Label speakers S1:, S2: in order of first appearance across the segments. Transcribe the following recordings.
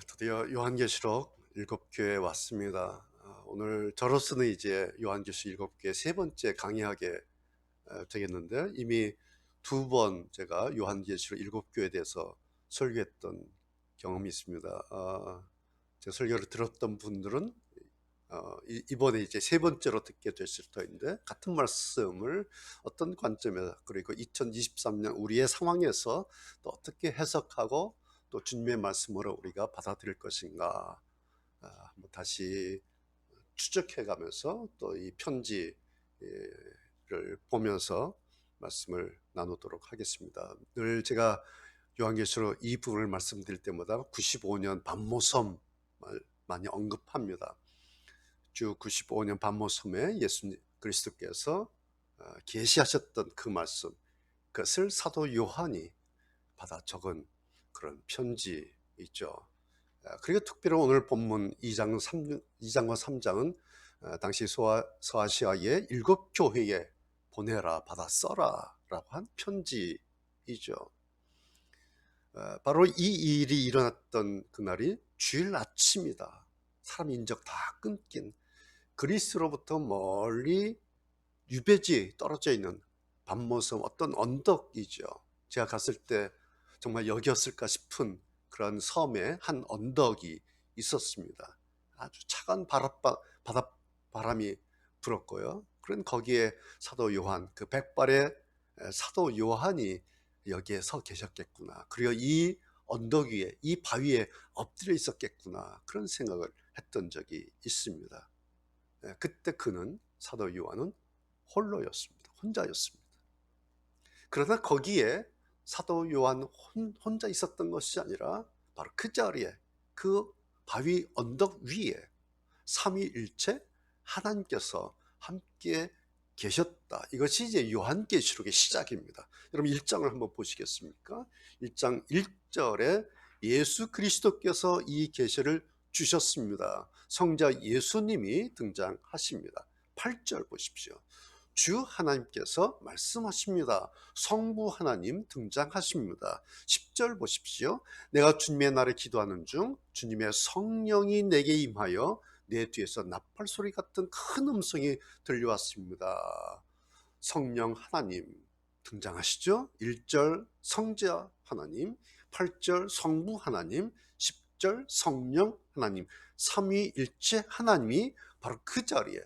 S1: 드디어 요한계시록 7교회에 왔습니다. 오늘 저로서는 이제 요한계시록 7교회 세 번째 강의하게 되겠는데, 이미 두 번 제가 요한계시록 7교회에 대해서 설교했던 경험이 있습니다. 제 설교를 들었던 분들은 이번에 이제 세 번째로 듣게 되실 터인데, 같은 말씀을 어떤 관점에서, 그리고 2023년 우리의 상황에서 또 어떻게 해석하고 또 주님의 말씀으로 우리가 받아들일 것인가, 한번 다시 추적해 가면서 또 이 편지를 보면서 말씀을 나누도록 하겠습니다. 늘 제가 요한계시록 이 부분을 말씀드릴 때마다 95년 반모섬을 많이 언급합니다. 주 95년 반모섬에 예수 그리스도께서 계시하셨던 그 말씀, 그것을 사도 요한이 받아 적은 그런 편지 있죠. 그리고 특별히 오늘 본문 2장과 3장은 당시 서아시아의 7교회에 보내라, 받아 써라 라고 한 편지이죠. 바로 이 일이 일어났던 그날이 주일 아침이다. 사람 인적 다 끊긴, 그리스로부터 멀리 유배지 떨어져 있는 반모섬 어떤 언덕이죠. 제가 갔을 때 정말 여기였을까 싶은 그런 섬에 한 언덕이 있었습니다. 아주 차가운 바람이 불었고요. 그런 거기에 사도 요한, 그 백발의 사도 요한이 여기에 서 계셨겠구나. 그리고 이 언덕 위에, 이 바위에 엎드려 있었겠구나. 그런 생각을 했던 적이 있습니다. 그때 그는, 사도 요한은 홀로였습니다. 혼자였습니다. 그러나 거기에 사도 요한 혼자 있었던 것이 아니라 바로 그 자리에, 그 바위 언덕 위에 삼위일체 하나님께서 함께 계셨다. 이것이 이제 요한계시록의 시작입니다. 여러분 1장을 한번 보시겠습니까? 1장 1절에 예수 그리스도께서 이 계시를 주셨습니다. 성자 예수님이 등장하십니다. 8절 보십시오. 주 하나님께서 말씀하십니다. 성부 하나님 등장하십니다. 10절 보십시오. 내가 주님의 날에 기도하는 중 주님의 성령이 내게 임하여 내 뒤에서 나팔 소리 같은 큰 음성이 들려왔습니다. 성령 하나님 등장하시죠. 1절 성자 하나님, 8절 성부 하나님, 10절 성령 하나님, 삼위일체 하나님이 바로 그 자리에,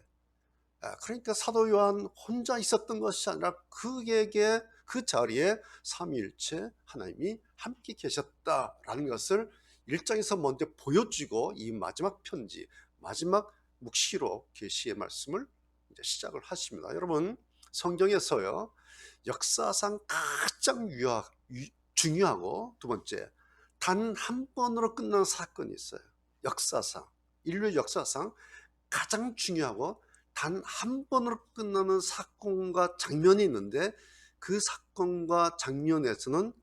S1: 그러니까 사도 요한 혼자 있었던 것이 아니라 그에게, 그 자리에 삼위일체 하나님이 함께 계셨다라는 것을 1장에서 먼저 보여주고, 이 마지막 편지, 마지막 묵시록 계시의 말씀을 이제 시작을 하십니다. 여러분, 성경에서요, 역사상 가장 중요하고, 두 번째, 단 한 번으로 끝나는 사건이 있어요. 역사상, 인류 역사상 가장 중요하고 단 한 번으로 끝나는 사건과 장면이 있는데, 그 사건과 장면에서는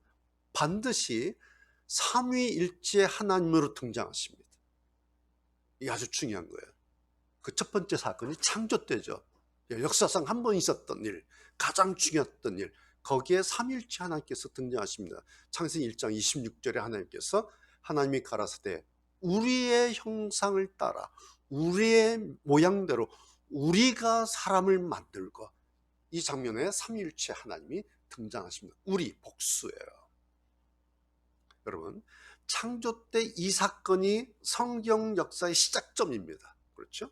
S1: 반드시 삼위일체 하나님으로 등장하십니다. 이게 아주 중요한 거예요. 그 첫 번째 사건이 창조 때죠. 역사상 한 번 있었던 일, 가장 중요했던 일, 거기에 삼위일체 하나님께서 등장하십니다. 창세기 1장 26절에 하나님께서, 하나님이 가라사대 우리의 형상을 따라 우리의 모양대로 우리가 사람을 만들고, 이 장면에 삼위일체 하나님이 등장하십니다. 우리, 복수예요. 여러분, 창조 때 이 사건이 성경 역사의 시작점입니다. 그렇죠?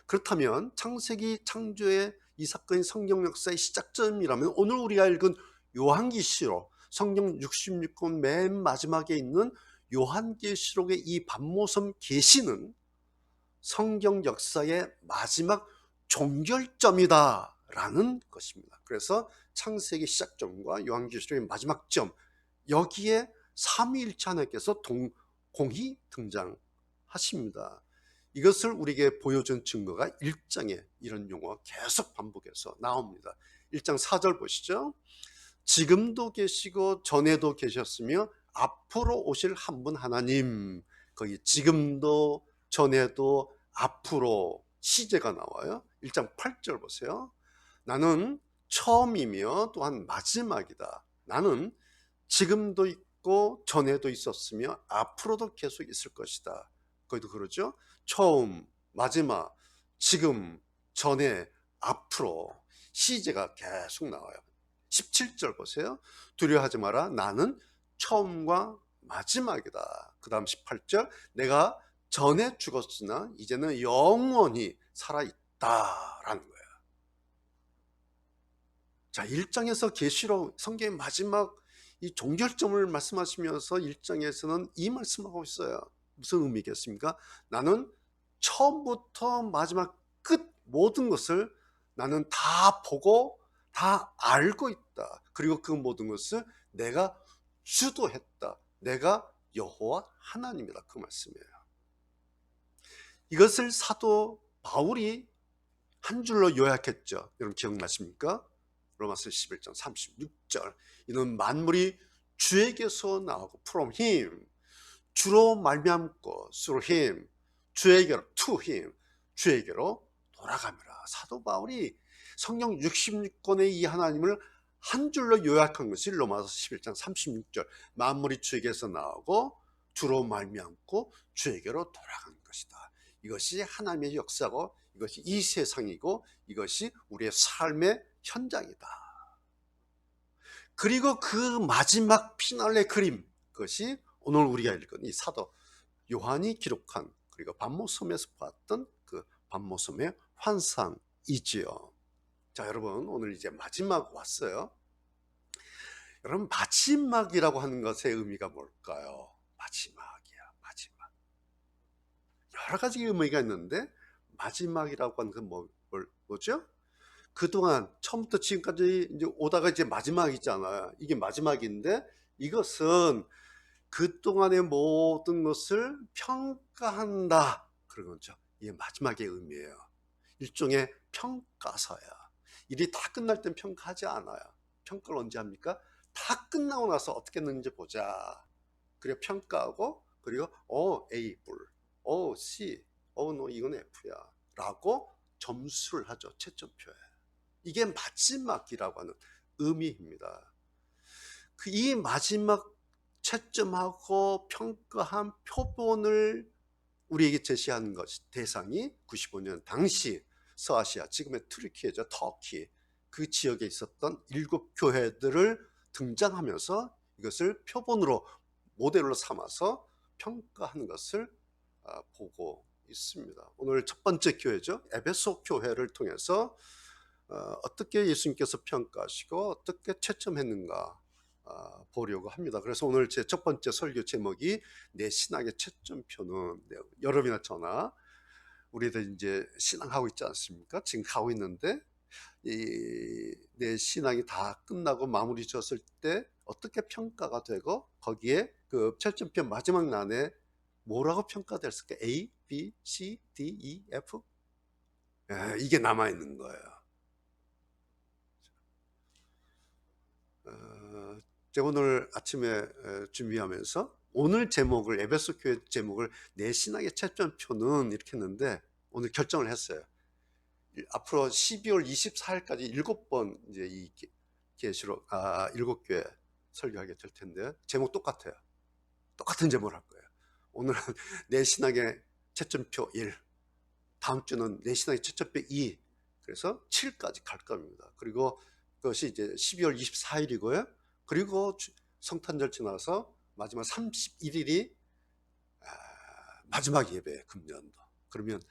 S1: 그렇다면 창세기 창조의 이 사건이 성경 역사의 시작점이라면, 오늘 우리가 읽은 요한계시록, 성경 66권 맨 마지막에 있는 요한계시록의 이 반모섬 계시는 성경 역사의 마지막 종결점이다 라는 것입니다. 그래서 창세기 시작점과 요한계시록의 마지막 점, 여기에 삼위일체 하나님께서 공히 등장하십니다. 이것을 우리에게 보여준 증거가 1장에 이런 용어가 계속 반복해서 나옵니다. 1장 4절 보시죠. 지금도 계시고 전에도 계셨으며 앞으로 오실 한 분 하나님. 거기 지금도 전에도 앞으로 시제가 나와요. 1장 8절 보세요. 나는 처음이며 또한 마지막이다. 나는 지금도 있고 있었고 전에도 있었으며 앞으로도 계속 있을 것이다. 거기도 그러죠. 처음, 마지막, 지금, 전에, 앞으로 시제가 계속 나와요. 17절 보세요. 두려워하지 마라. 나는 처음과 마지막이다. 그 다음 18절, 내가 전에 죽었으나 이제는 영원히 살아있다라는 거예요. 자, 1장에서 계시록 성경의 마지막 이 종결점을 말씀하시면서 1장에서는 이 말씀하고 있어요. 무슨 의미겠습니까? 나는 처음부터 마지막 끝 모든 것을 나는 다 보고 다 알고 있다. 그리고 그 모든 것을 내가 주도했다. 내가 여호와 하나님이다. 그 말씀이에요. 이것을 사도 바울이 한 줄로 요약했죠. 여러분 기억나십니까? 로마서 11장 36절. 이는 만물이 주에게서 나오고 from him, 주로 말미암고 through him, 주에게로 to him, 주에게로 돌아갑니다. 사도 바울이 성경 66권의 이 하나님을 한 줄로 요약한 것이 로마서 11장 36절. 만물이 주에게서 나오고 주로 말미암고 주에게로 돌아간 것이다. 이것이 하나님의 역사고 이것이 이 세상이고 이것이 우리의 삶의 현장이다. 그리고 그 마지막 피날레 그림, 그것이 오늘 우리가 읽은 이 사도 요한이 기록한 그리고 반모섬에서 봤던 그 반모섬의 환상이지요. 자, 여러분 오늘 이제 마지막 왔어요. 여러분 마지막이라고 하는 것의 의미가 뭘까요? 마지막이야, 마지막. 여러 가지 의미가 있는데 마지막이라고 하는 건 뭐죠? 그동안 처음부터 지금까지 이제 오다가 이제 마지막이잖아요. 이게 마지막인데 이것은 그동안의 모든 것을 평가한다. 그런 거죠. 이게 마지막의 의미예요. 일종의 평가서야. 일이 다 끝날 땐 평가하지 않아요. 평가를 언제 합니까? 다 끝나고 나서 어떻게 했는지 보자. 그리고 평가하고 그리고 A 뿔, C, 너 이건 F야 라고 점수를 하죠. 채점표에. 이게 마지막이라고 하는 의미입니다. 이 마지막 채점하고 평가한 표본을 우리에게 제시하는 것 대상이 95년 당시 서아시아, 지금의 튀르키예죠, 터키, 그 지역에 있었던 7교회들을 등장하면서 이것을 표본으로 모델로 삼아서 평가하는 것을 보고 있습니다. 오늘 첫 번째 교회죠, 에베소 교회를 통해서 어떻게 예수님께서 평가하시고 어떻게 채점했는가 보려고 합니다. 그래서 오늘 제 첫 번째 설교 제목이 내 신앙의 채점표는, 여러분이나 저나 우리들 이제 신앙하고 있지 않습니까? 지금 가고 있는데 내 신앙이 다 끝나고 마무리 지었을 때 어떻게 평가가 되고 거기에 그 채점표 마지막 난에 뭐라고 평가됐을까? A, B, C, D, E, F? 이게 남아있는 거예요. 제가 오늘 아침에 준비하면서 오늘 제목을, 에베소 교회 제목을 내 신앙의 채점표는 이렇게 했는데 오늘 결정을 했어요. 앞으로 12월 24일까지 7번 이제 이 계시록 7교회 설교하게 될 텐데 제목 똑같아요. 똑같은 제목을 할 거예요. 오늘은 내 신앙의 채점표 1, 다음 주는 내 신앙의 채점표 2, 그래서 7까지 갈 겁니다. 그리고 그것이 이제 12월 24일이고요. 그리고 성탄절 지나서 마지막 31일이 마지막 예배, 금년도. 그러면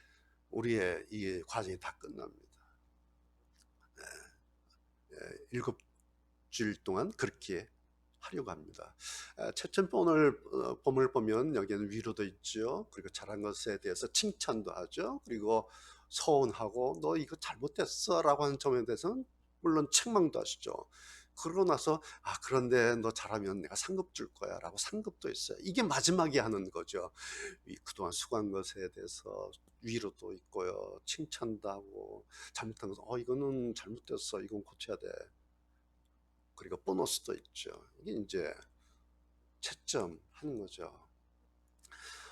S1: 우리의 이 과정이 다 끝납니다. 7주일 동안 그렇게 하려고 합니다. 채점표 오늘 본문을 보면 여기에는 위로도 있죠. 그리고 잘한 것에 대해서 칭찬도 하죠. 그리고 서운하고 너 이거 잘못됐어 라고 하는 점에 대해서는 물론 책망도 하시죠. 그러고 나서 그런데 너 잘하면 내가 상급 줄 거야 라고 상급도 있어요. 이게 마지막에 하는 거죠. 그동안 수고한 것에 대해서 위로도 있고요, 칭찬도 하고, 잘못한 것 이거는 잘못됐어, 이건 고쳐야 돼. 그리고 보너스도 있죠. 이게 이제 채점하는 거죠.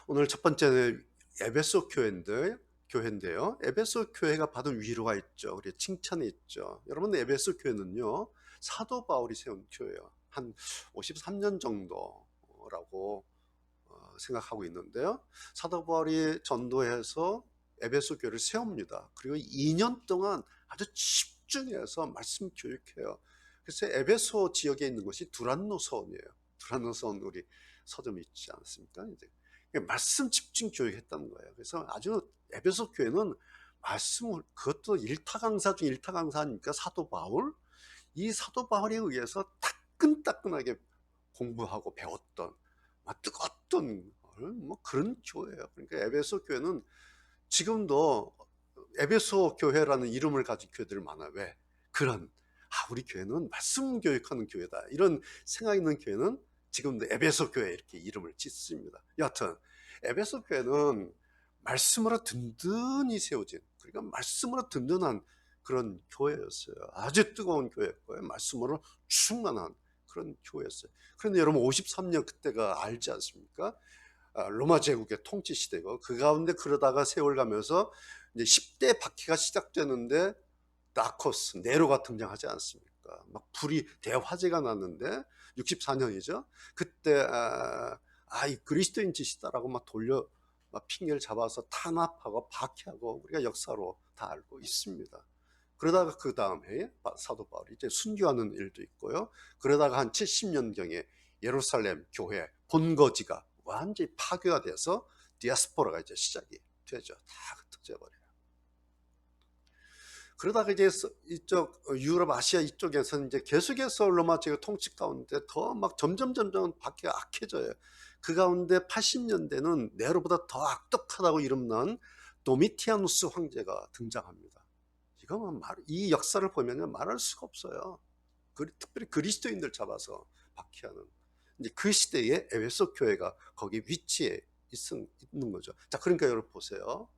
S1: 오늘 첫 번째는 에베소 교회인데요. 에베소 교회가 받은 위로가 있죠. 그리고 칭찬이 있죠. 여러분, 에베소 교회는요 사도 바울이 세운 교회예요. 한 53년 정도 라고 생각하고 있는데요. 사도 바울이 전도해서 에베소 교회를 세웁니다. 그리고 2년 동안 아주 집중해서 말씀 교육해요. 그래서 에베소 지역에 있는 것이 두란노서원이에요. 두란노서원 우리 서점 있지 않습니까? 이제 말씀 집중 교육했다는 거예요. 그래서 아주 에베소 교회는 말씀을, 그것도 일타 강사 중 일타 강사니까 사도 바울, 이 사도 바울에 의해서 따끈따끈하게 공부하고 배웠던 뜨거웠던 뭐 그런 교회예요. 그러니까 에베소 교회는 지금도 에베소 교회라는 이름을 가진 교회들 많아요. 왜? 그런 우리 교회는 말씀 교육하는 교회다, 이런 생각 있는 교회는 지금도 에베소 교회 이렇게 이름을 짓습니다. 여하튼 에베소 교회는 말씀으로 든든히 세워진, 그러니까 말씀으로 든든한 그런 교회였어요. 아주 뜨거운 교회였고요. 말씀으로 충만한 그런 교회였어요. 그런데 여러분 53년 그때가 알지 않습니까? 로마 제국의 통치 시대고, 그 가운데 그러다가 세월 가면서 이제 10대 박해가 시작되는데 나코스, 네로가 등장하지 않습니까? 막 불이 대화재가 났는데 64년이죠. 그때 이 그리스도인 짓이다라고 막 핑계를 잡아서 탄압하고 박해하고 우리가 역사로 다 알고 있습니다. 그러다가 그 다음 해에 사도 바울이 이제 순교하는 일도 있고요. 그러다가 한 70년경에 예루살렘 교회 본거지가 완전히 파괴가 돼서 디아스포라가 이제 시작이 되죠. 다 흩어져 버려요. 그러다가 이제 이쪽 유럽, 아시아 이쪽에서는 이제 계속해서 로마 제국 통치 가운데 더 막 점점 박해가 악해져요. 그 가운데 80년대는 네로보다 더 악독하다고 이름난 도미티아누스 황제가 등장합니다. 이거는 이 역사를 보면 말할 수가 없어요. 특별히 그리스도인들 잡아서 박해하는, 이제 그 시대에 에베소 교회가 거기 위치에 있는 거죠. 자, 그러니까 여러분 보세요.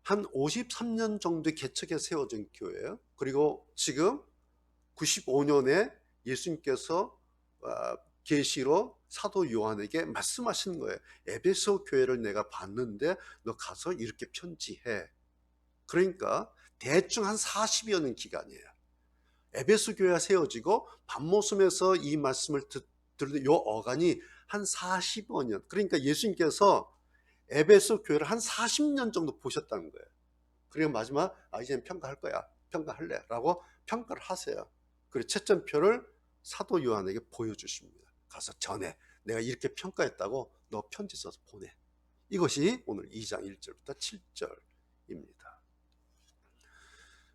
S1: 한 53년 정도 개척에 세워진 교회예요. 그리고 지금 95년에 예수님께서 계시로 사도 요한에게 말씀하시는 거예요. 에베소 교회를 내가 봤는데 너 가서 이렇게 편지해. 그러니까 대충 한 40여 년 기간이에요. 에베소 교회가 세워지고 반모섬에서 이 말씀을 듣는 요 어간이 한 45년. 그러니까 예수님께서 에베소 교회를 한 40년 정도 보셨다는 거예요. 그리고 마지막 이제는 평가할 거야, 평가할래 라고 평가를 하세요. 그리고 채점표를 사도 요한에게 보여주십니다. 가서 전해, 내가 이렇게 평가했다고 너 편지 써서 보내. 이것이 오늘 2장 1절부터 7절입니다.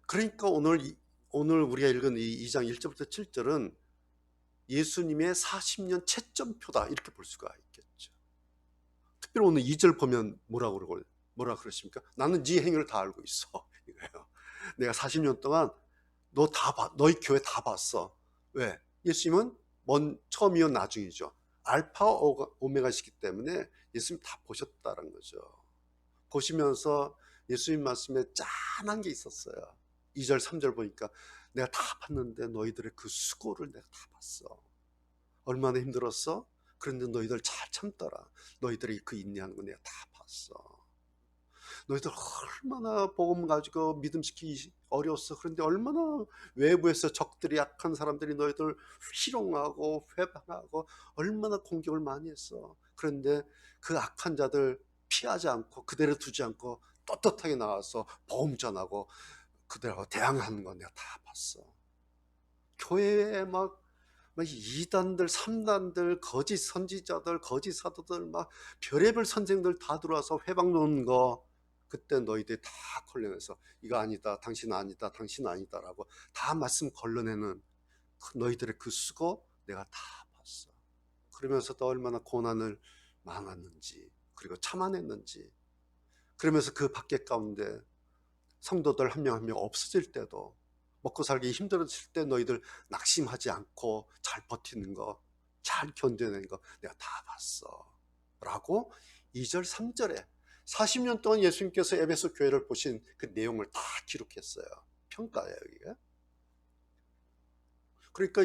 S1: 그러니까 오늘 우리가 읽은 이 2장 1절부터 7절은 예수님의 40년 채점표다, 이렇게 볼 수가 있겠죠. 특별히 오늘 2절 보면 뭐라 그러십니까? 나는 네 행위를 다 알고 있어. 이거예요. 내가 40년 동안 너희 교회 다 봤어. 왜? 예수님은 처음이요 나중이죠. 알파 오메가시기 때문에 예수님 다 보셨다는 거죠. 보시면서 예수님 말씀에 짠한 게 있었어요. 2절 3절 보니까 내가 다 봤는데 너희들의 그 수고를 내가 다 봤어. 얼마나 힘들었어? 그런데 너희들 잘 참더라. 너희들이 그 인내하는 거 내가 다 봤어. 너희들 얼마나 복음 가지고 믿음시키기 어려웠어. 그런데 얼마나 외부에서 적들이, 약한 사람들이 너희들 희롱하고 회방하고 얼마나 공격을 많이 했어. 그런데 그 악한 자들 피하지 않고 그대로 두지 않고 떳떳하게 나와서 복음 전하고 그들하고 대항하는 거 내가 다 봤어. 교회에 막 이단들, 3단들, 거짓 선지자들, 거짓 사도들, 막 별의별 선생들 다 들어와서 회방 놓는 거, 그때 너희들이 다 걸러내서 이거 아니다, 당신 아니다, 당신 아니다 라고 다 말씀 걸러내는 너희들의 그 수고 내가 다 봤어. 그러면서 또 얼마나 고난을 많았는지, 그리고 참아냈는지. 그러면서 그 밖에 가운데 성도들 한 명 한 명 없어질 때도, 먹고 살기 힘들어질 때 너희들 낙심하지 않고 잘 버티는 거, 잘 견뎌낸 거 내가 다 봤어 라고 2절 3절에 40년 동안 예수님께서 에베소 교회를 보신 그 내용을 다 기록했어요. 평가예요, 이게. 그러니까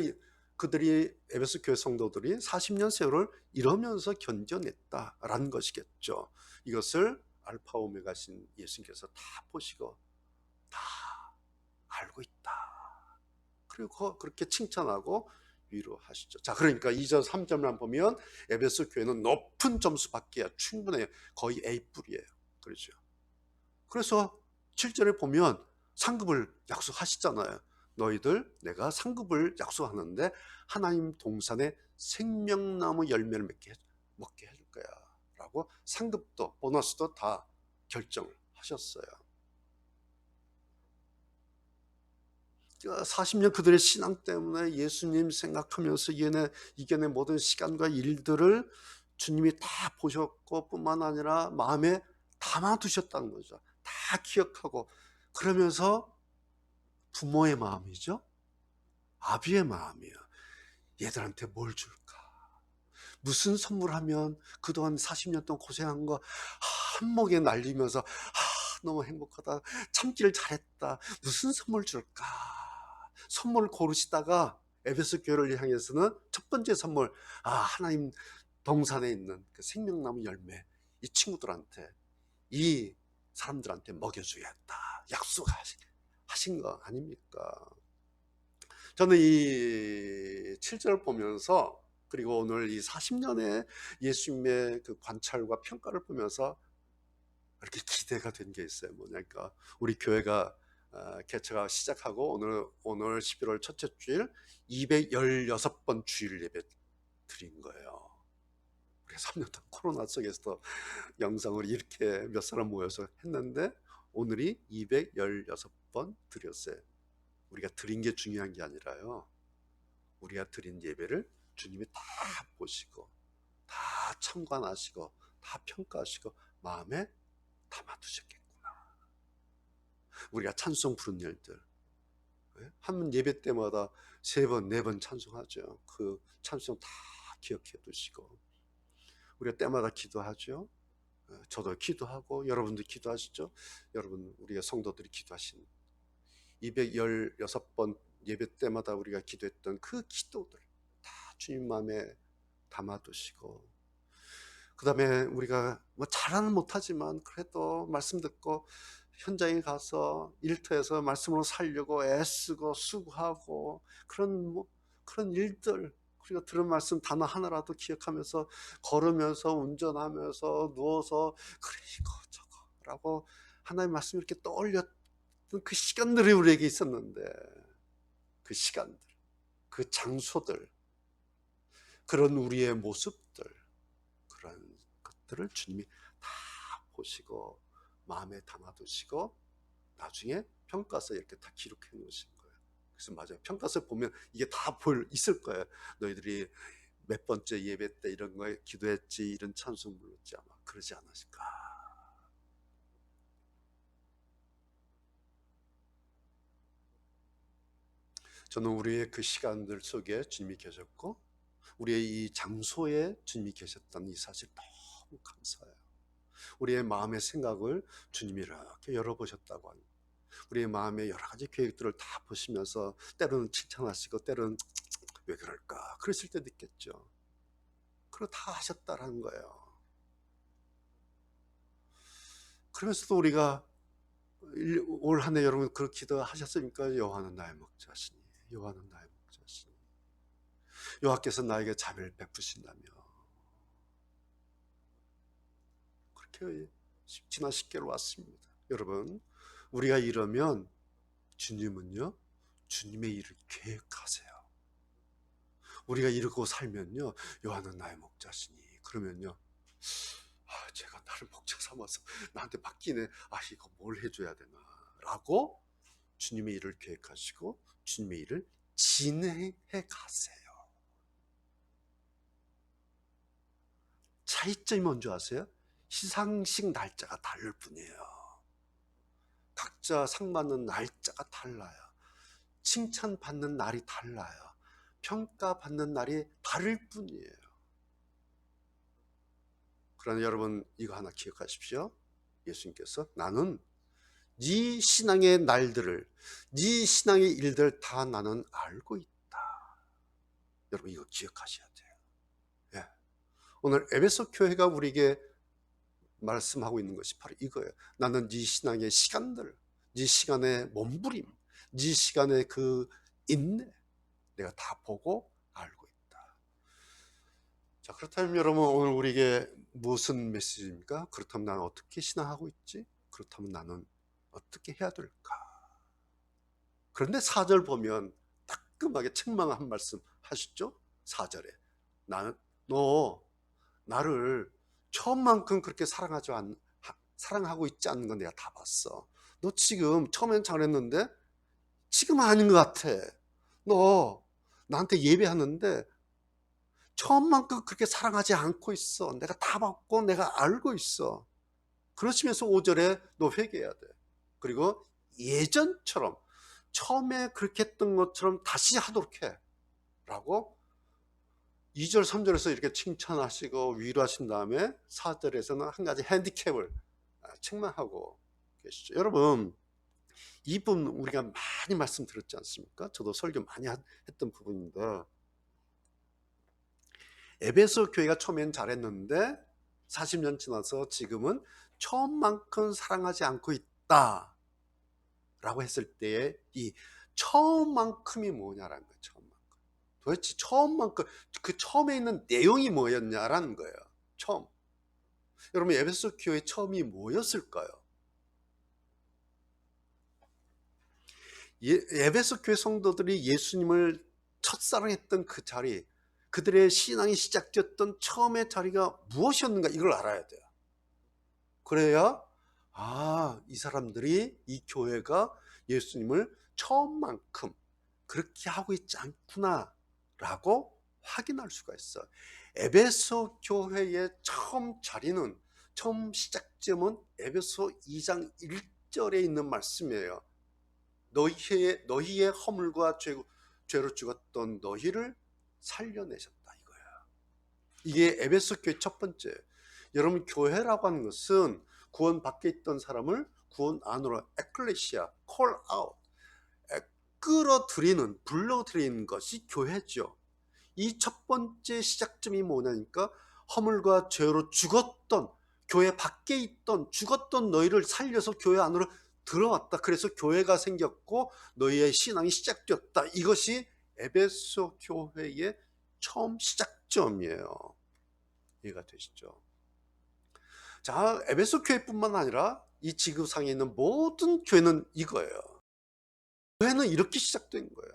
S1: 그들이, 에베소 교회 성도들이 40년 세월을 이러면서 견뎌냈다라는 것이겠죠. 이것을 알파 오메가신 예수님께서 다 보시고 다 알고 있다. 그리고 그렇게 칭찬하고 위로하시죠. 자, 그러니까 2절 3절만 보면 에베소 교회는 높은 점수 받기야 충분해요. 거의 A뿔이에요. 그렇죠. 그래서 7절에 보면 상급을 약속하시잖아요. 너희들 내가 상급을 약속하는데 하나님 동산의 생명나무 열매를 먹게 해줄 거야 라고 상급도 보너스도 다 결정을 하셨어요. 40년 그들의 신앙 때문에 예수님 생각하면서 이겨낸 모든 시간과 일들을 주님이 다 보셨고 뿐만 아니라 마음에 담아두셨다는 거죠. 다 기억하고. 그러면서 부모의 마음이죠. 아비의 마음이에요. 얘들한테 뭘 줄까? 무슨 선물하면 그동안 40년 동안 고생한 거 한몫에 날리면서 너무 행복하다, 참기를 잘했다, 무슨 선물 줄까? 선물을 고르시다가 에베소 교회를 향해서는 첫 번째 선물, 하나님 동산에 있는 그 생명나무 열매, 이 친구들한테, 이 사람들한테 먹여줘야겠다 약속하신 거 아닙니까? 저는 이 7절 보면서, 그리고 오늘 이 40년의 예수님의 그 관찰과 평가를 보면서 이렇게 기대가 된 게 있어요. 뭐냐니까 우리 교회가 개최가 시작하고 오늘 11월 첫째 주일 216번 주일 예배 드린 거예요. 우리 3년 동안 코로나 속에서 영상으로 이렇게 몇 사람 모여서 했는데 오늘이 216번 드렸어요. 우리가 드린 게 중요한 게 아니라요, 우리가 드린 예배를 주님이 다 보시고 다 참관하시고 다 평가하시고 마음에 담아두셨겠구나. 우리가 찬송 부른 일들, 한 예배 때마다 3번 4번 찬송하죠. 그 찬송 다 기억해 두시고, 우리가 때마다 기도하죠. 저도 기도하고 여러분도 기도하시죠. 여러분, 우리가 성도들이 기도하신 216번 예배 때마다 우리가 기도했던 그 기도들 다 주님 마음에 담아두시고, 그 다음에 우리가 뭐 잘은 못하지만 그래도 말씀 듣고 현장에 가서 일터에서 말씀으로 살려고 애쓰고 수고하고 그런 일들, 그리고 들은 말씀 단어 하나라도 기억하면서 걸으면서 운전하면서 누워서 그래 이거 저거라고 하나님의 말씀 이렇게 떠올렸던 그 시간들이 우리에게 있었는데, 그 시간들, 그 장소들, 그런 우리의 모습들, 그런 것들을 주님이 다 보시고 마음에 담아두시고 나중에 평가서 이렇게 다 기록해 놓으신 거예요. 그래서 맞아요, 평가서 보면 이게 다 있을 거예요. 너희들이 몇 번째 예배 때 이런 거에 기도했지, 이런 찬송 불렀지, 아마 그러지 않았을까. 저는 우리의 그 시간들 속에 주님이 계셨고 우리의 이 장소에 주님이 계셨다는 이 사실 너무 감사해요. 우리의 마음의 생각을 주님이 이렇게 열어보셨다고 하는, 우리의 마음의 여러 가지 계획들을 다 보시면서 때로는 칭찬하시고 때로는 왜 그럴까 그랬을 때도 있겠죠. 그리고 다 하셨다라는 거예요. 그러면서도 우리가 올 한 해 여러분 그렇게 기도하셨습니까? 여호와는 나의 목자시니, 여호와는 나의 목자시니, 여호와께서 나에게 자비를 베푸신다며. 그렇게 지난 10개월 왔습니다. 여러분, 우리가 이러면 주님은요, 주님의 일을 계획하세요. 우리가 이러고 살면요, 여호와는 나의 목자시니, 그러면요, 제가 나를 목자 삼아서 나한테 맡기네, 이거 뭘 해줘야 되나 라고 주님의 일을 계획하시고 주님의 일을 진행해 가세요. 차이점이 뭔지 아세요? 시상식 날짜가 다를 뿐이에요. 각자 상 받는 날짜가 달라요. 칭찬받는 날이 달라요. 평가받는 날이 다를 뿐이에요. 그러나 여러분 이거 하나 기억하십시오. 예수님께서 나는 네 신앙의 날들을, 네 신앙의 일들 다 나는 알고 있다. 여러분 이거 기억하셔야 돼요. 예. 오늘 에베소 교회가 우리에게 말씀하고 있는 것이 바로 이거예요. 나는 네 신앙의 시간들, 네 시간의 몸부림, 네 시간의 그 인내 내가 다 보고 자, 그렇다면 여러분, 오늘 우리에게 무슨 메시지입니까? 그렇다면 나는 어떻게 신앙하고 있지? 그렇다면 나는 어떻게 해야 될까? 그런데 4절 보면 따끔하게 책망 한 말씀 하시죠? 4절에 나는 너 나를 처음만큼 그렇게 사랑하고 있지 않는 건 내가 다 봤어. 너 지금 처음엔 잘했는데 지금은 아닌 것 같아. 너 나한테 예배하는데 처음만큼 그렇게 사랑하지 않고 있어. 내가 다 봤고 내가 알고 있어. 그러시면서 5절에 너 회개해야 돼. 그리고 예전처럼 처음에 그렇게 했던 것처럼 다시 하도록 해 라고 2절 3절에서 이렇게 칭찬하시고 위로하신 다음에 4절에서는 한 가지 핸디캡을 책망하고 계시죠. 여러분, 이 부분 우리가 많이 말씀드렸지 않습니까? 저도 설교 많이 했던 부분인데, 에베소 교회가 처음엔 잘했는데 40년 지나서 지금은 처음만큼 사랑하지 않고 있다 라고 했을 때의 이 처음만큼이 뭐냐라는 거예요. 처음만큼. 도대체 처음만큼, 그 처음에 있는 내용이 뭐였냐라는 거예요. 처음. 여러분, 에베소 교회 처음이 뭐였을까요? 에베소 교회 성도들이 예수님을 첫사랑했던 그 자리, 그들의 신앙이 시작되었던 처음의 자리가 무엇이었는가, 이걸 알아야 돼요. 그래야 이 사람들이, 이 교회가 예수님을 처음만큼 그렇게 하고 있지 않구나 라고 확인할 수가 있어요. 에베소 교회의 처음 자리는, 처음 시작점은 에베소 2장 1절에 있는 말씀이에요. 너희의 허물과 죄로 죽었던 너희를 살려내셨다, 이거예요. 이게 에베소 교회 첫 번째. 여러분, 교회라고 하는 것은 구원 밖에 있던 사람을 구원 안으로, 에클레시아, 콜 아웃, 끌어들이는, 불러들이는 것이 교회죠. 이 첫 번째 시작점이 뭐냐니까, 허물과 죄로 죽었던, 교회 밖에 있던 죽었던 너희를 살려서 교회 안으로 들어왔다. 그래서 교회가 생겼고 너희의 신앙이 시작되었다. 이것이 에베소 교회의 처음 시작점이에요. 이해가 되시죠? 자, 에베소 교회뿐만 아니라 이 지구상에 있는 모든 교회는 이거예요. 교회는 이렇게 시작된 거예요.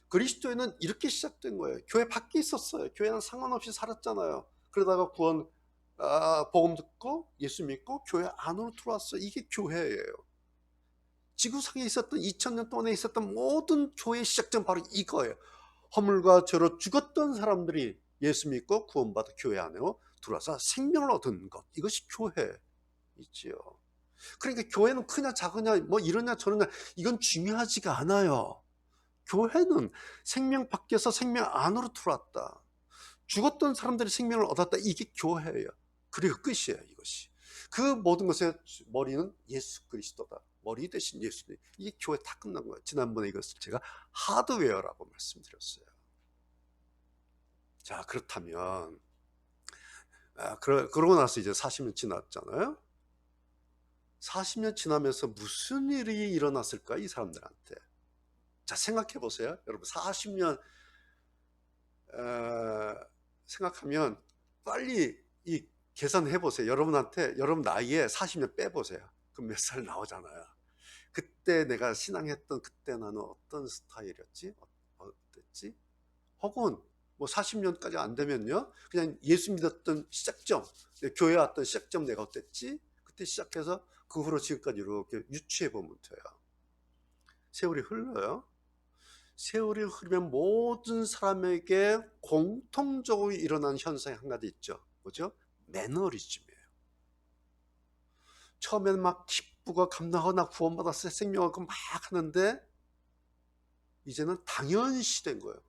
S1: 그리스도에는 이렇게 시작된 거예요. 교회 밖에 있었어요. 교회는 상관없이 살았잖아요. 그러다가 복음 듣고 예수 믿고 교회 안으로 들어왔어요. 이게 교회예요. 지구상에 있었던 2000년 동안에 있었던 모든 교회의 시작점 바로 이거예요. 허물과 죄로 죽었던 사람들이 예수 믿고 구원받아 교회 안으로 들어와서 생명을 얻은 것, 이것이 교회이지요. 그러니까 교회는 크냐 작으냐 뭐 이러냐 저러냐 이건 중요하지가 않아요. 교회는 생명 밖에서 생명 안으로 들어왔다. 죽었던 사람들이 생명을 얻었다. 이게 교회예요. 그리고 끝이에요. 이것이. 그 모든 것의 머리는 예수 그리스도다. 머리 대신 예수님. 이게 교회 다 끝난 거예요. 지난번에 이것을 제가 하드웨어라고 말씀드렸어요. 자, 그렇다면 그러고 나서 이제 40년 지났잖아요. 40년 지나면서 무슨 일이 일어났을까, 이 사람들한테. 자, 생각해 보세요. 여러분, 40년 생각하면 빨리 이 계산해 보세요. 여러분 나이에 40년 빼보세요. 그럼 몇 살 나오잖아요. 그때 내가 신앙했던 그때 나는 어떤 스타일이었지? 어땠지? 혹은 뭐 40년까지 안 되면요, 그냥 예수 믿었던 시작점, 교회 왔던 시작점 내가 어땠지? 그때 시작해서 그 후로 지금까지 이렇게 유추해 보면 돼요. 세월이 흘러요. 세월이 흐르면 모든 사람에게 공통적으로 일어나는 현상이 한 가지 있죠. 뭐죠? 매너리즘이에요. 처음에는 막 기쁘고 감사하고 나 구원받았어, 생명하고 막 하는데 이제는 당연시 된 거예요.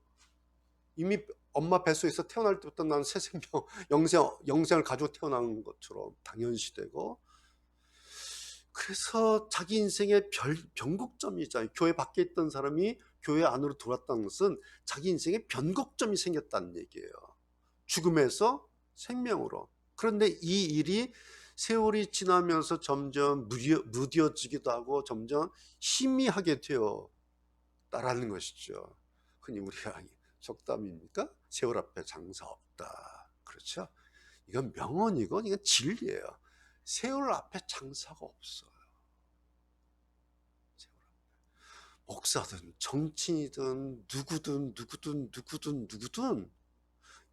S1: 이미 엄마 뱃속에서 태어날 때부터 난 새 생명, 영생을 가지고 태어난 것처럼 당연시 되고, 그래서 자기 인생의 변곡점이잖아요. 교회 밖에 있던 사람이 교회 안으로 들어왔다는 것은 자기 인생의 변곡점이 생겼다는 얘기예요. 죽음에서 생명으로. 그런데 이 일이 세월이 지나면서 점점 무뎌지기도 하고 점점 희미하게 되었다라는 것이죠. 흔히 우리가 속담입니까? 세월 앞에 장사 없다. 그렇죠? 이건 명언이고 이건 진리예요. 세월 앞에 장사가 없어요. 목사든 정치인이든 누구든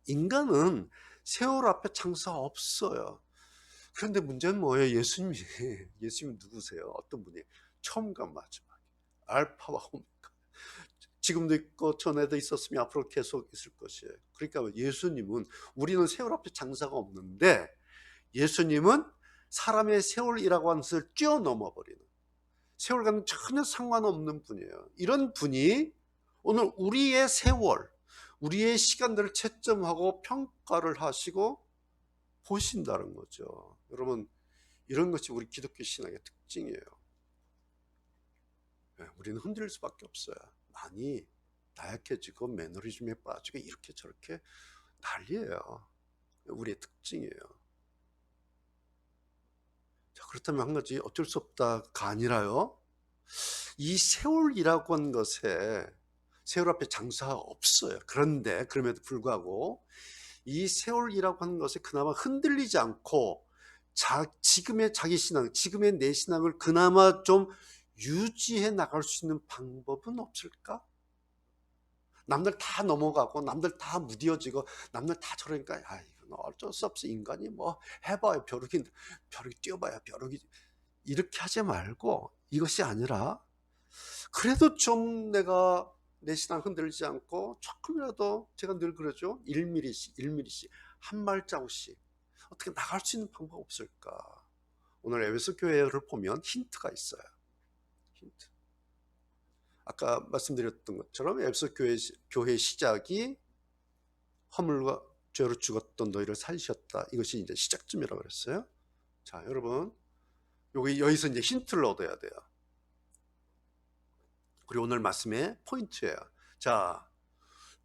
S1: 인간은 세월 앞에 장사 없어요. 그런데 문제는 뭐예요? 예수님이 누구세요? 어떤 분이? 처음과 마지막, 알파와 오메가. 지금도 있고 전에도 있었으면 앞으로 계속 있을 것이에요. 그러니까 예수님은, 우리는 세월 앞에 장사가 없는데 예수님은 사람의 세월이라고 하는 것을 뛰어넘어 버리는, 세월과는 전혀 상관없는 분이에요. 이런 분이 오늘 우리의 세월, 우리의 시간들을 채점하고 평가를 하시고 보신다는 거죠. 여러분, 이런 것이 우리 기독교 신앙의 특징이에요. 우리는 흔들릴 수밖에 없어요. 많이 나약해지고 매너리즘에 빠지고 이렇게 저렇게 난리예요. 우리의 특징이에요. 자, 그렇다면 한 가지, 어쩔 수 없다가 아니라요, 이 세월이라고 하는 것에, 세월 앞에 장사가 없어요. 그런데 그럼에도 불구하고 이 세월이라고 하는 것에 그나마 흔들리지 않고 지금의 자기 신앙, 지금의 내 신앙을 그나마 좀 유지해 나갈 수 있는 방법은 없을까? 남들 다 넘어가고 남들 다 무뎌지고 남들 다 저러니까, 이건 어쩔 수 없어, 인간이 뭐 해봐야 벼룩이 뛰어봐야 벼룩이, 이렇게 하지 말고, 이것이 아니라 그래도 좀 내가 내 신앙 흔들리지 않고 조금이라도, 제가 늘 그러죠, 1mm씩 한 발자국씩 어떻게 나갈 수 있는 방법 없을까? 오늘 에베소 교회를 보면 힌트가 있어요. 힌트. 아까 말씀드렸던 것처럼 에베소 교회 시작이 허물과 죄로 죽었던 너희를 살리셨다, 이것이 이제 시작점이라고 그랬어요. 자, 여러분, 여기서 이제 힌트를 얻어야 돼요. 그리고 오늘 말씀의 포인트예요. 자,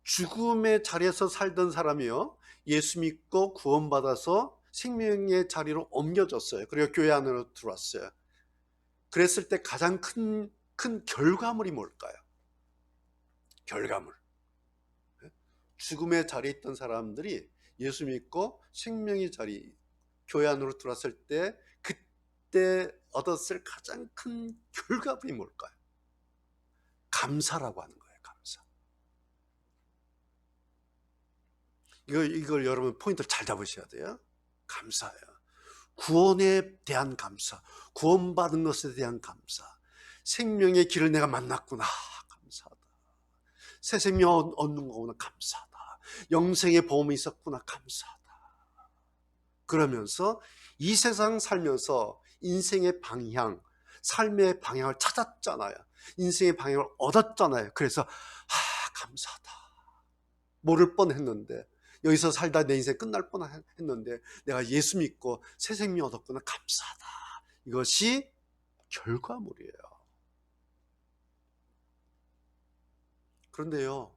S1: 죽음의 자리에서 살던 사람이요, 예수 믿고 구원받아서 생명의 자리로 옮겨졌어요. 그리고 교회 안으로 들어왔어요. 그랬을 때 가장 큰 결과물이 뭘까요? 결과물. 죽음의 자리에 있던 사람들이 예수 믿고 생명의 자리, 교회 안으로 들어왔을 때 그때 얻었을 가장 큰 결과물이 뭘까요? 감사라고 하는 거예요. 감사. 이걸 여러분 포인트를 잘 잡으셔야 돼요. 감사예요. 구원에 대한 감사, 구원받은 것에 대한 감사, 생명의 길을 내가 만났구나, 감사하다. 새 생명 얻는 거구나, 감사하다. 영생의 보험이 있었구나, 감사하다. 그러면서 이 세상 살면서 인생의 방향, 삶의 방향을 찾았잖아요. 인생의 방향을 얻었잖아요. 그래서 감사하다. 모를 뻔했는데, 여기서 살다 내 인생 끝날 뻔했는데 내가 예수 믿고 새 생명 얻었구나, 감사하다. 이것이 결과물이에요. 그런데요,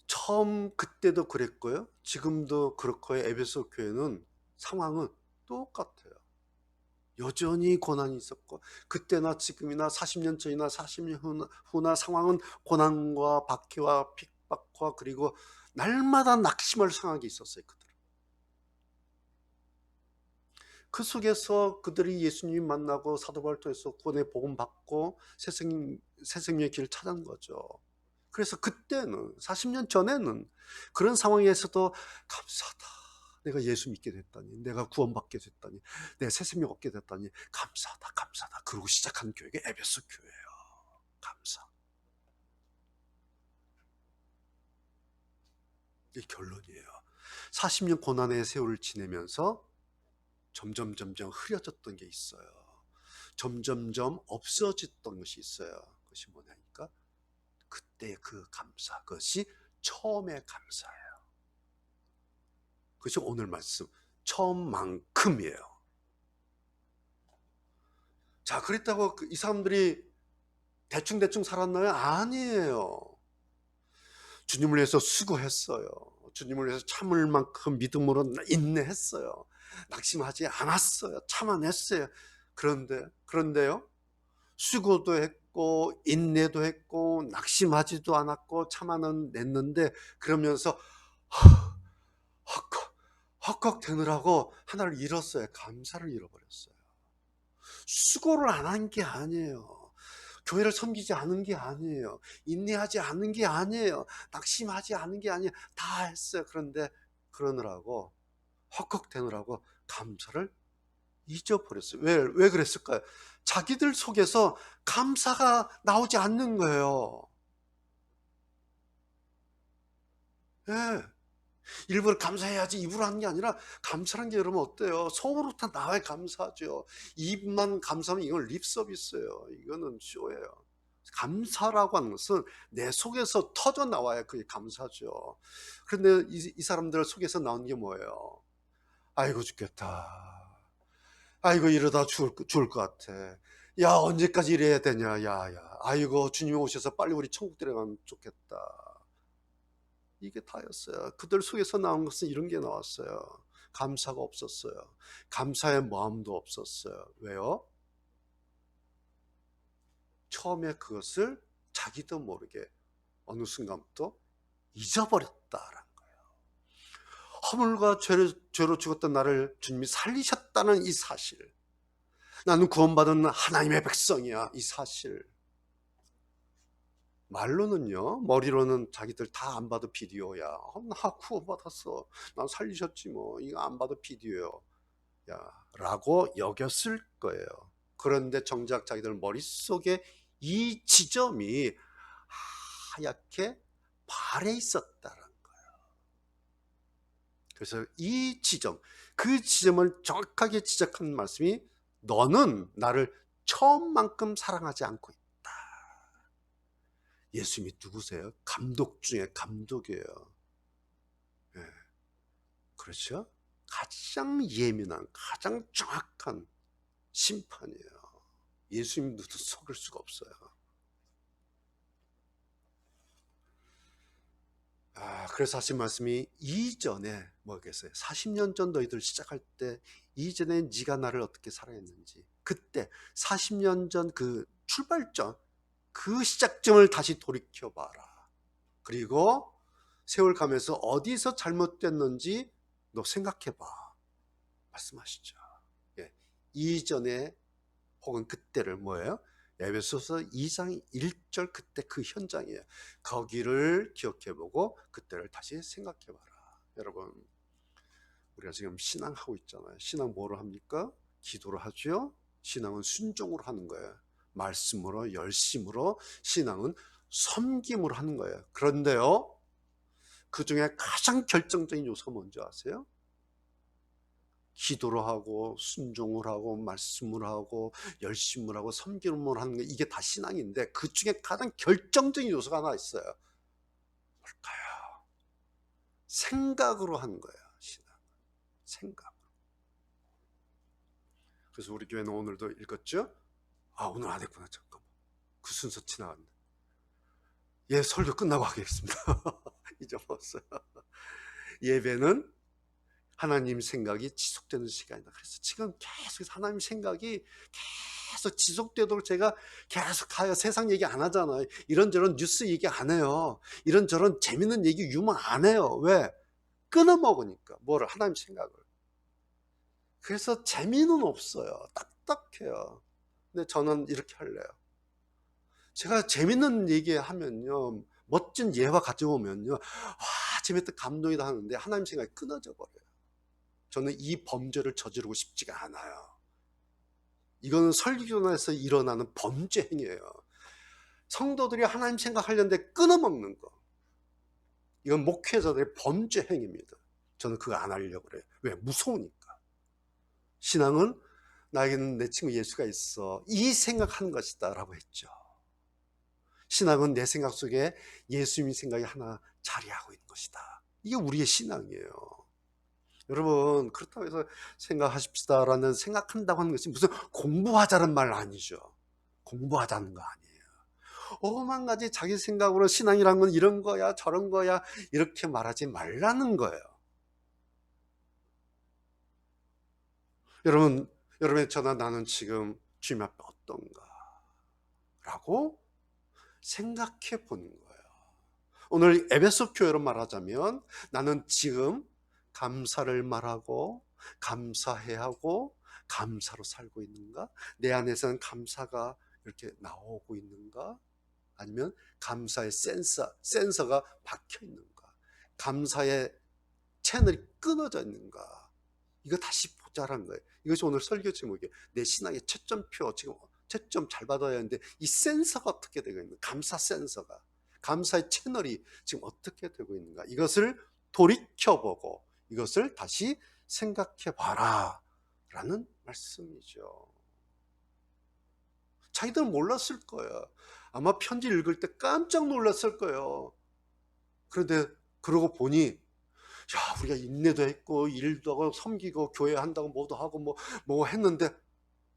S1: 처음 그때도 그랬고요, 지금도 그렇고요. 에베소 교회는 상황은 똑같아요. 여전히 고난이 있었고, 그때나 지금이나 40년 전이나 40년 후나 상황은 고난과 박해와 핍박과, 그리고 날마다 낙심을 상하게 있었어요. 그들은. 그 속에서 그들이 예수님 만나고 사도 바울을 통해서 구원의 복음 받고 새 생명의 길을 찾은 거죠. 그래서 그때는, 40년 전에는 그런 상황에서도 감사하다, 내가 예수 믿게 됐다니, 내가 구원받게 됐다니, 내가 새 생명 얻게 됐다니, 감사하다, 감사하다. 그러고 시작한 교회가 에베소 교회예요. 감사. 이게 결론이에요. 40년 고난의 세월을 지내면서 점점 흐려졌던 게 있어요. 점점 없어졌던 것이 있어요. 그것이 뭐냐니까, 그때 그 감사, 그것이 처음의 감사예요. 그것이 오늘 말씀 처음만큼이에요. 자, 그랬다고 이 사람들이 대충 살았나요? 아니에요. 주님을 위해서 수고했어요. 주님을 위해서 참을 만큼 믿음으로 인내했어요. 낙심하지 않았어요. 참아냈어요. 그런데요, 수고도 참았고 인내도 했고 낙심하지도 않았고 참아는 냈는데, 그러면서 헉헉 헉헉 되느라고 하나를 잃었어요. 감사를 잃어버렸어요. 수고를 안 한 게 아니에요. 교회를 섬기지 않은 게 아니에요. 인내하지 않은 게 아니에요. 낙심하지 않은 게 아니에요. 다 했어요. 그런데 그러느라고, 헉헉 되느라고 감사를 잊어버렸어요. 왜 그랬을까요? 자기들 속에서 감사가 나오지 않는 거예요. 예. 일부러 감사해야지 입으로 하는 게 아니라, 감사란 게 여러분 어때요? 속으로부터 나와야 감사하죠. 입만 감사하면 이건 립 서비스예요. 이거는 쇼예요. 감사라고 하는 것은 내 속에서 터져 나와야 그게 감사죠. 그런데 이 사람들 속에서 나온 게 뭐예요? 아이고 죽겠다. 아이고 이러다 죽을 것 같아. 야 언제까지 이래야 되냐. 야야. 아이고 주님이 오셔서 빨리 우리 천국 들어가면 좋겠다. 이게 다였어요. 그들 속에서 나온 것은 이런 게 나왔어요. 감사가 없었어요. 감사의 마음도 없었어요. 왜요? 처음에 그것을 자기도 모르게 어느 순간부터 잊어버렸다라는 거예요. 허물과 죄로 죽었던 나를 주님이 살리셨다는 이 사실, 나는 구원받은 하나님의 백성이야, 이 사실. 말로는요, 머리로는 자기들 다 안 봐도 비디오야. 나 구원받았어. 난 살리셨지 뭐. 이거 안 봐도 비디오야. 라고 여겼을 거예요. 그런데 정작 자기들 머릿속에 이 지점이 하얗게 발에 있었다는 거예요. 그래서 이 지점, 그 지점을 정확하게 지적한 말씀이, 너는 나를 처음만큼 사랑하지 않고 있다. 예수님이 누구세요? 감독 중에 감독이에요. 네. 그렇죠? 가장 예민한, 가장 정확한 심판이에요. 예수님도 속을 수가 없어요. 그래서 하신 말씀이, 이전에 뭐겠어요? 40년 전 너희들 시작할 때 이전에 네가 나를 어떻게 사랑했는지, 그때 40년 전 그 출발점, 그 시작점을 다시 돌이켜봐라. 그리고 세월 가면서 어디서 잘못됐는지 너 생각해봐. 말씀하시죠. 예. 이전에 혹은 그때를 뭐예요? 에베소서 2장 1절 그때 그 현장이에요. 거기를 기억해보고 그때를 다시 생각해봐라. 여러분, 우리가 지금 신앙하고 있잖아요. 신앙 뭐로 합니까? 기도로 하죠. 신앙은 순종으로 하는 거예요. 말씀으로, 열심으로. 신앙은 섬김으로 하는 거예요. 그런데요, 그 중에 가장 결정적인 요소가 뭔지 아세요? 기도를 하고 순종을 하고 말씀을 하고 열심을 하고 섬김을 하는 게, 이게 다 신앙인데, 그 중에 가장 결정적인 요소가 하나 있어요. 뭘까요? 생각으로 하는 거예요. 신앙, 생각. 그래서 우리 교회는 오늘도 읽었죠? 오늘 안 했구나. 잠깐만, 그 순서 지나갔네. 예, 설교 끝나고 하겠습니다. 잊어먹었어요. 예배는 하나님 생각이 지속되는 시간이다. 그래서 지금 계속 하나님 생각이 계속 지속되도록 제가 계속 가요. 세상 얘기 안 하잖아요. 이런저런 뉴스 얘기 안 해요. 이런저런 재밌는 얘기 유머 안 해요. 왜? 끊어먹으니까. 뭐를? 하나님 생각을. 그래서 재미는 없어요. 딱딱해요. 근데 저는 이렇게 할래요. 제가 재밌는 얘기 하면요, 멋진 예화 가져오면요, 재밌다, 감동이다 하는데 하나님 생각이 끊어져 버려요. 저는 이 범죄를 저지르고 싶지가 않아요. 이거는 설교에서 일어나는 범죄 행위예요. 성도들이 하나님 생각하려는데 끊어먹는 거, 이건 목회자들의 범죄 행위입니다. 저는 그거 안 하려고 그래요. 왜? 무서우니까. 신앙은 나에게는 내 친구 예수가 있어, 이 생각하는 것이다 라고 했죠. 신앙은 내 생각 속에 예수님 생각이 하나 자리하고 있는 것이다. 이게 우리의 신앙이에요. 여러분, 그렇다고 해서 생각하십시다라는, 생각한다고 하는 것이 무슨 공부하자는 말 아니죠. 공부하자는 거 아니에요. 오만 가지 자기 생각으로 신앙이란 건 이런 거야 저런 거야 이렇게 말하지 말라는 거예요. 여러분의 저나 나는 지금 주님 앞에 어떤가 라고 생각해 보는 거예요. 오늘 에베소 교회로 말하자면 나는 지금 감사를 말하고 감사해야 하고 감사로 살고 있는가? 내 안에서는 감사가 이렇게 나오고 있는가? 아니면 감사의 센서가 박혀 있는가? 감사의 채널이 끊어져 있는가? 이거 다시 보자라는 거예요. 이것이 오늘 설교 제목이에요. 내 신앙의 채점표, 지금 채점 잘 받아야 하는데 이 센서가 어떻게 되고 있는가? 감사 센서가, 감사의 채널이 지금 어떻게 되고 있는가? 이것을 돌이켜보고 이것을 다시 생각해 봐라 라는 말씀이죠. 자기들은 몰랐을 거예요. 아마 편지 읽을 때 깜짝 놀랐을 거예요. 그런데 그러고 보니 야, 우리가 인내도 했고 일도 하고 섬기고 교회 한다고 뭐도 하고 뭐 했는데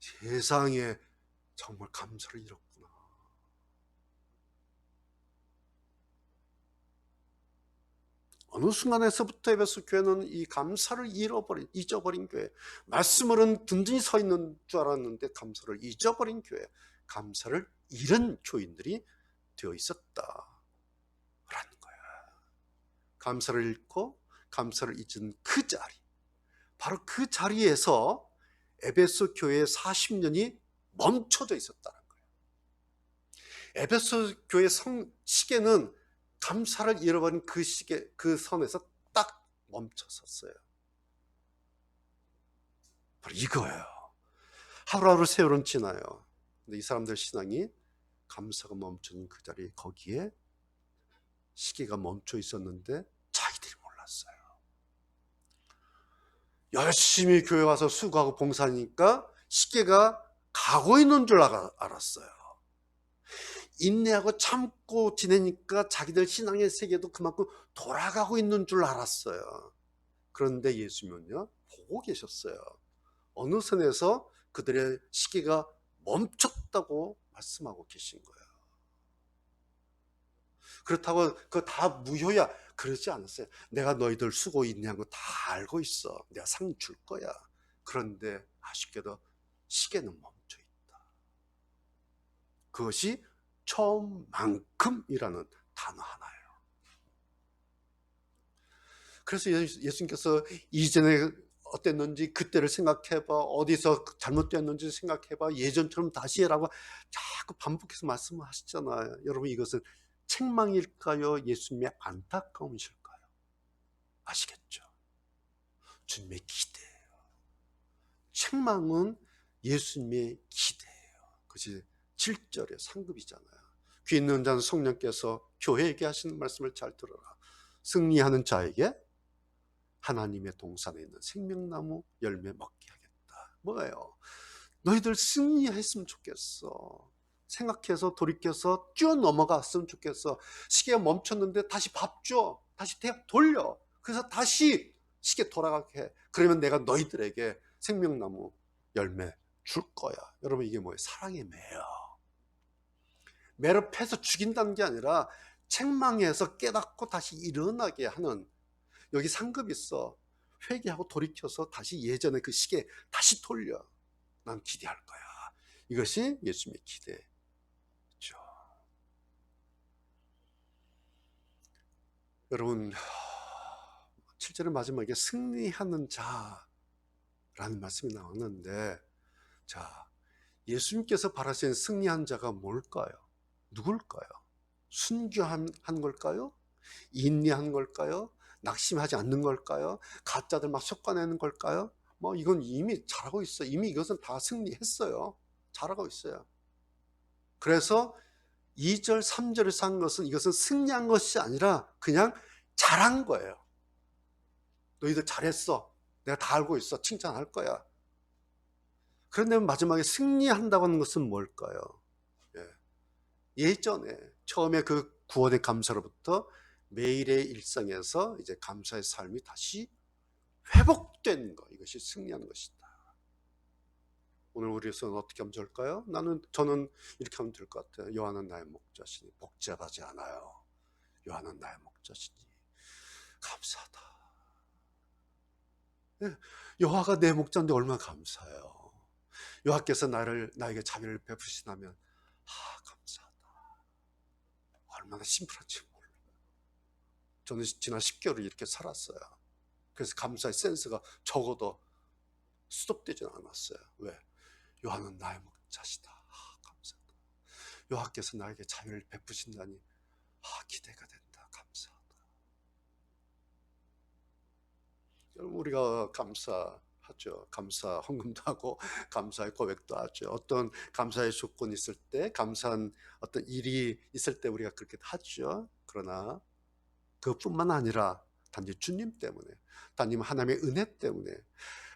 S1: 세상에 정말 감사를 잃었구나. 어느 순간에서부터 에베소 교회는 이 감사를 잊어버린 교회, 말씀으로는 든든히 서 있는 줄 알았는데 감사를 잊어버린 교회, 감사를 잃은 교인들이 되어 있었다라는 거야. 감사를 잃고 감사를 잊은 그 자리, 바로 그 자리에서 에베소 교회의 40년이 멈춰져 있었다는 거예요. 에베소 교회 시계는 감사를 잃어버린 그 시계, 그 선에서 딱 멈춰섰어요. 바로 이거예요. 하루하루 세월은 지나요. 근데 이 사람들 신앙이 감사가 멈춘 그 자리, 거기에 시계가 멈춰 있었는데 자기들이 몰랐어요. 열심히 교회 와서 수고하고 봉사하니까 시계가 가고 있는 줄 알았어요. 인내하고 참고 지내니까 자기들 신앙의 세계도 그만큼 돌아가고 있는 줄 알았어요. 그런데 예수님은요, 보고 계셨어요. 어느 선에서 그들의 시계가 멈췄다고 말씀하고 계신 거예요. 그렇다고 그거 다 무효야, 그러지 않았어요. 내가 너희들 수고 인내한 거 다 알고 있어. 내가 상 줄 거야. 그런데 아쉽게도 시계는 멈춰 있다. 그것이 처음만큼이라는 단어 하나예요. 그래서 예수님께서 이전에 어땠는지 그때를 생각해봐, 어디서 잘못되었는지 생각해봐, 예전처럼 다시 해라고 자꾸 반복해서 말씀하시잖아요. 여러분, 이것은 책망일까요? 예수님의 안타까움이실까요? 아시겠죠? 주님의 기대예요. 책망은 예수님의 기대예요. 그것이 7절의 상급이잖아요. 귀 있는 자는 성령께서 교회에게 하시는 말씀을 잘 들어라. 승리하는 자에게 하나님의 동산에 있는 생명나무 열매 먹게 하겠다. 뭐예요? 너희들 승리했으면 좋겠어. 생각해서 돌이켜서 뛰어넘어갔으면 좋겠어. 시계가 멈췄는데 다시 밥 줘. 다시 돌려. 그래서 다시 시계 돌아가게 해. 그러면 내가 너희들에게 생명나무 열매 줄 거야. 여러분, 이게 뭐예요? 사랑의 매요. 매로 패서 죽인다는 게 아니라 책망해서 깨닫고 다시 일어나게 하는, 여기 상급이 있어. 회개하고 돌이켜서 다시 예전의 그 시계 다시 돌려. 난 기대할 거야. 이것이 예수님의 기대죠. 여러분, 7절의 마지막에 승리하는 자라는 말씀이 나왔는데, 자, 예수님께서 바라시는 승리한 자가 뭘까요? 누굴까요? 순교한 걸까요? 인내한 걸까요? 낙심하지 않는 걸까요? 가짜들 막 섞어내는 걸까요? 이건 이미 잘하고 있어요. 이미 이것은 다 승리했어요. 잘하고 있어요. 그래서 2절, 3절에서 한 것은 이것은 승리한 것이 아니라 그냥 잘한 거예요. 너희들 잘했어. 내가 다 알고 있어. 칭찬할 거야. 그런데 마지막에 승리한다고 하는 것은 뭘까요? 예전에 처음에 그 구원의 감사로부터 매일의 일상에서 이제 감사의 삶이 다시 회복된 것, 이것이 승리하는 것이다. 오늘 우리에서는 어떻게 하면 좋을까요? 저는 이렇게 하면 될 것 같아요. 여호와는 나의 목자시니 복잡하지 않아요. 여호와는 나의 목자시니 감사하다. 여호와가 내 목자인데 얼마나 감사해요. 여호와께서 나에게 자비를 베푸시다면 감사하다. 얼마나 심플한지 몰라요. 저는 지난 10개월을 이렇게 살았어요. 그래서 감사의 센스가 적어도 수독되지 않았어요. 왜? 요한은 나의 목자시다. 감사하다. 여호와께서 나에게 자유를 베푸신다니 기대가 된다. 감사하다. 여러분, 우리가 감사하죠. 감사 헌금도 하고 감사의 고백도 하죠. 어떤 감사의 조건이 있을 때, 감사한 어떤 일이 있을 때 우리가 그렇게 하죠. 그러나 그것뿐만 아니라 단지 주님 때문에, 단지 하나님의 은혜 때문에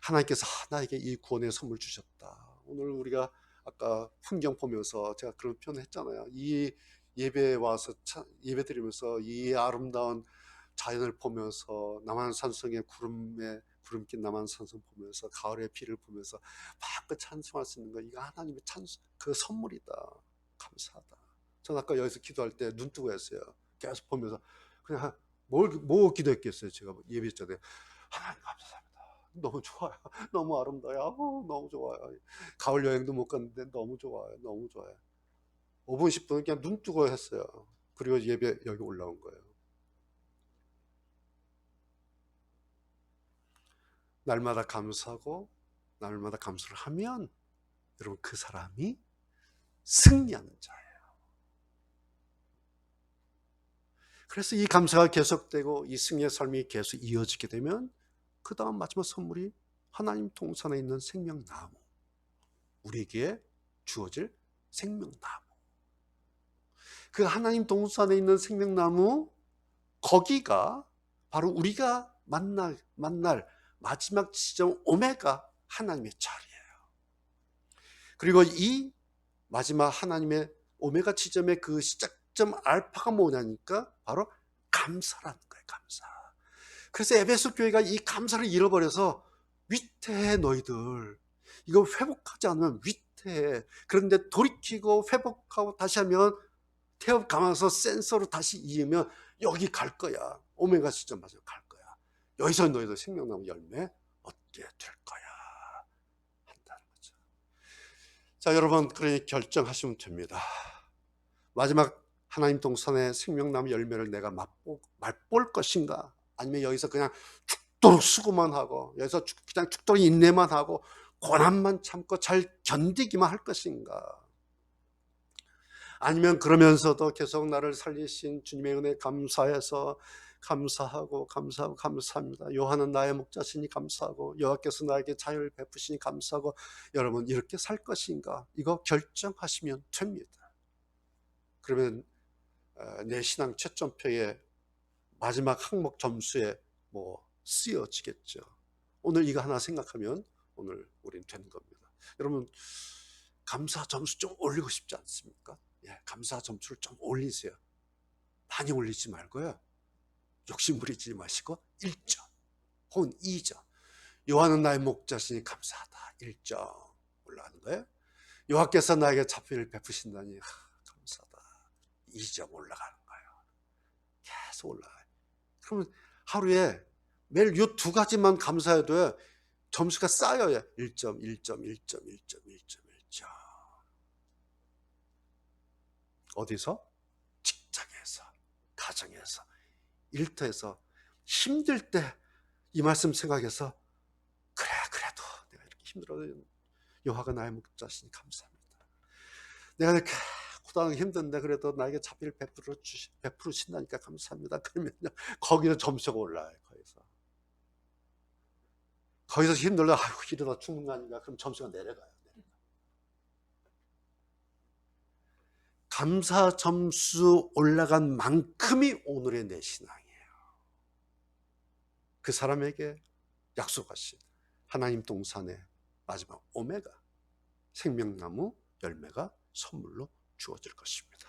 S1: 하나님께서 나에게 이 구원의 선물 주셨다. 오늘 우리가 아까 풍경 보면서 제가 그런 표현을 했잖아요. 이 예배에 와서 예배 드리면서 이 아름다운 자연을 보면서 남한산성의 구름 낀 남한산성 보면서 가을의 비를 보면서 막 그 찬송할 수 있는 거, 이거 하나님의 그 선물이다. 감사하다. 저는 아까 여기서 기도할 때 눈 뜨고 했어요. 계속 보면서 그냥 뭐 기도했겠어요. 제가 예배 전에 하나님 감사합니다. 너무 좋아요. 너무 아름다워요. 너무 좋아요. 가을 여행도 못 갔는데 너무 좋아요. 너무 좋아요. 5분 10분 그냥 눈 뜨고 했어요. 그리고 예배 여기 올라온 거예요. 날마다 감사하고 날마다 감사를 하면 여러분 그 사람이 승리하는 자예요. 그래서 이 감사가 계속되고 이 승리의 삶이 계속 이어지게 되면 그 다음 마지막 선물이 하나님 동산에 있는 생명나무, 우리에게 주어질 생명나무. 그 하나님 동산에 있는 생명나무, 거기가 바로 우리가 만날 마지막 지점 오메가 하나님의 자리예요. 그리고 이 마지막 하나님의 오메가 지점의 그 시작점 알파가 뭐냐니까 바로 감사라는 거예요. 감사. 그래서 에베소 교회가 이 감사를 잃어버려서 위태해 너희들, 이거 회복하지 않으면 위태해. 그런데 돌이키고 회복하고 다시 하면 태엽 감아서 센서로 다시 이으면 여기 갈 거야. 오메가 시점 맞아 갈 거야. 여기서 너희들 생명나무 열매 얻게 될 거야 한다는 거죠. 자, 여러분, 그러니 결정하시면 됩니다. 마지막 하나님 동산의 생명나무 열매를 내가 맛볼 것인가, 아니면 여기서 그냥 죽도록 수고만 하고 여기서 그냥 죽도록 인내만 하고 고난만 참고 잘 견디기만 할 것인가, 아니면 그러면서도 계속 나를 살리신 주님의 은혜 감사해서 감사하고 감사합니다. 요한은 나의 목자시니 감사하고 여호와께서 나에게 자유를 베푸시니 감사하고, 여러분 이렇게 살 것인가, 이거 결정하시면 됩니다. 그러면 내 신앙 채점표에 마지막 항목 점수에 쓰여지겠죠. 오늘 이거 하나 생각하면 오늘 우린 되는 겁니다. 여러분, 감사 점수 좀 올리고 싶지 않습니까? 예, 감사 점수를 좀 올리세요. 많이 올리지 말고요, 욕심 부리지 마시고 1점 혹은 2점. 요한은 나의 목자시니 감사하다 1점 올라가는 거예요. 여호와께서 나에게 자비를 베푸신다니 감사하다 2점 올라가는 거예요. 계속 올라가요. 그러면 하루에 매일 이 두 가지만 감사해도 점수가 쌓여요. 1점, 1점, 1점, 1점, 1점, 1점. 어디서? 직장에서, 가정에서, 일터에서 힘들 때 이 말씀 생각해서 그래도 내가 이렇게 힘들어도 여호와가 나의 목자시니 감사합니다. 내가 이렇게 고단하게 힘든데 그래도 나에게 자비를 베푸신다니까 감사합니다. 그러면요, 거기서 점수가 올라요. 거기서 힘들다, 아이고 이러다 죽는 거 아닌가, 그럼 점수가 내려가요. 감사 점수 올라간 만큼이 오늘의 내 신앙이에요. 그 사람에게 약속하신 하나님 동산의 마지막 오메가 생명나무 열매가 선물로 주어질 것입니다.